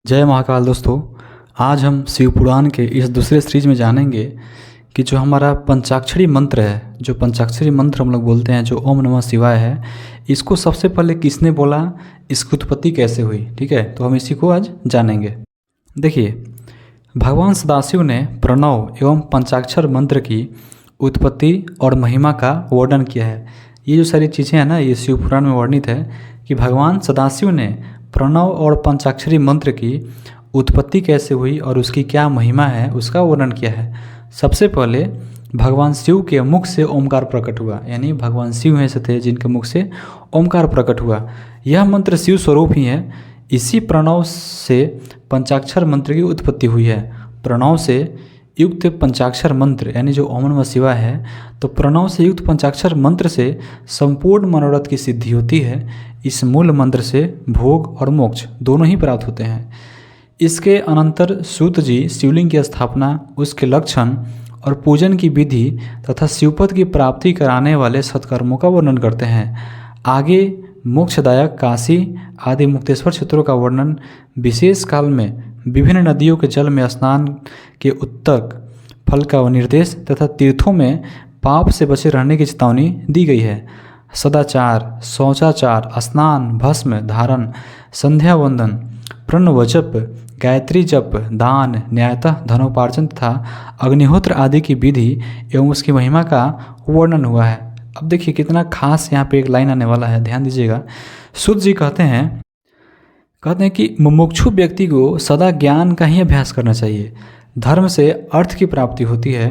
जय महाकाल दोस्तों। आज हम शिव पुराण के इस दूसरे सीरीज में जानेंगे कि जो हमारा पंचाक्षरी मंत्र है, जो पंचाक्षरी मंत्र हम लोग बोलते हैं, जो ओम नमः शिवाय है, इसको सबसे पहले किसने बोला, इसकी उत्पत्ति कैसे हुई। ठीक है, तो हम इसी को आज जानेंगे। देखिए, भगवान सदाशिव ने प्रणव एवं पंचाक्षर मंत्र की उत्पत्ति और महिमा का वर्णन किया है। ये जो सारी चीज़ें हैं ना, ये शिव पुराण में वर्णित है कि भगवान सदाशिव ने प्रणव और पंचाक्षरी मंत्र की उत्पत्ति कैसे हुई और उसकी क्या महिमा है, उसका वर्णन किया है। सबसे पहले भगवान शिव के मुख से ओमकार प्रकट हुआ, यानी भगवान शिव ऐसे थे जिनके मुख से ओमकार प्रकट हुआ। यह मंत्र शिव स्वरूप ही है। इसी प्रणव से पंचाक्षर मंत्र की उत्पत्ति हुई है। प्रणव से युक्त पंचाक्षर मंत्र यानी जो ओम नमः शिवाय है, तो प्रणव से युक्त पंचाक्षर मंत्र से संपूर्ण मनोरथ की सिद्धि होती है। इस मूल मंत्र से भोग और मोक्ष दोनों ही प्राप्त होते हैं। इसके अनंतर सूत जी शिवलिंग की स्थापना, उसके लक्षण और पूजन की विधि तथा शिवपद की प्राप्ति कराने वाले सत्कर्मों का वर्णन करते हैं। आगे मोक्षदायक काशी आदि मुक्तेश्वर क्षेत्रों का वर्णन, विशेष काल में विभिन्न नदियों के जल में स्नान के उत्तक फल का निर्देश तथा तीर्थों में पाप से बचे रहने की चेतावनी दी गई है। सदाचार, शौचाचार, स्नान, भस्म धारण, संध्या वंदन, प्रणव जप, गायत्री जप, दान, न्यायतः धनोपार्जन तथा अग्निहोत्र आदि की विधि एवं उसकी महिमा का वर्णन हुआ है। अब देखिए कितना खास यहाँ पे एक लाइन आने वाला है, ध्यान दीजिएगा। सूत जी कहते हैं कि मुमुक्षु व्यक्ति को सदा ज्ञान का ही अभ्यास करना चाहिए। धर्म से अर्थ की प्राप्ति होती है,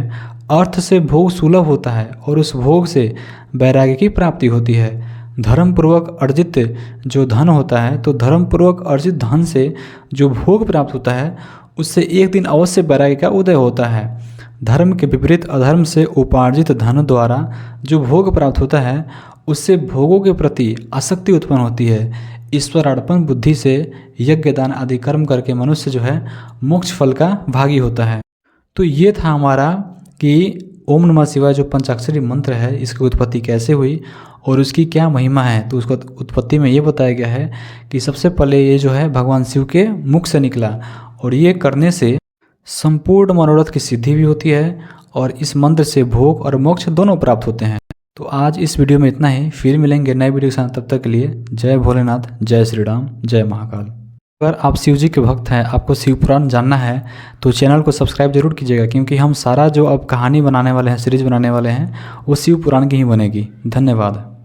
अर्थ से भोग सुलभ होता है और उस भोग से वैराग्य की प्राप्ति होती है। धर्मपूर्वक अर्जित जो धन होता है, तो धर्मपूर्वक अर्जित धन से जो भोग प्राप्त होता है, उससे एक दिन अवश्य वैराग्य का उदय होता है। धर्म के विपरीत अधर्म से उपार्जित धन द्वारा जो भोग प्राप्त होता है, उससे भोगों के प्रति आसक्ति उत्पन्न होती है। ईश्वर अर्पण बुद्धि से यज्ञ दान आदि कर्म करके मनुष्य जो है मोक्ष फल का भागी होता है। तो ये था हमारा कि ओम नमः शिवाय जो पंचाक्षरी मंत्र है, इसकी उत्पत्ति कैसे हुई और उसकी क्या महिमा है। तो उसको उत्पत्ति में ये बताया गया है कि सबसे पहले ये जो है भगवान शिव के मुख से निकला और ये करने से संपूर्ण मनोरथ की सिद्धि भी होती है और इस मंत्र से भोग और मोक्ष दोनों प्राप्त होते हैं। तो आज इस वीडियो में इतना ही, फिर मिलेंगे नए वीडियो के साथ। तब तक के लिए जय भोलेनाथ, जय श्री राम, जय महाकाल। अगर आप शिव जी के भक्त हैं, आपको शिव पुराण जानना है, तो चैनल को सब्सक्राइब जरूर कीजिएगा, क्योंकि हम सारा जो अब कहानी बनाने वाले हैं, सीरीज बनाने वाले हैं, वो शिव पुराण की ही बनेगी। धन्यवाद।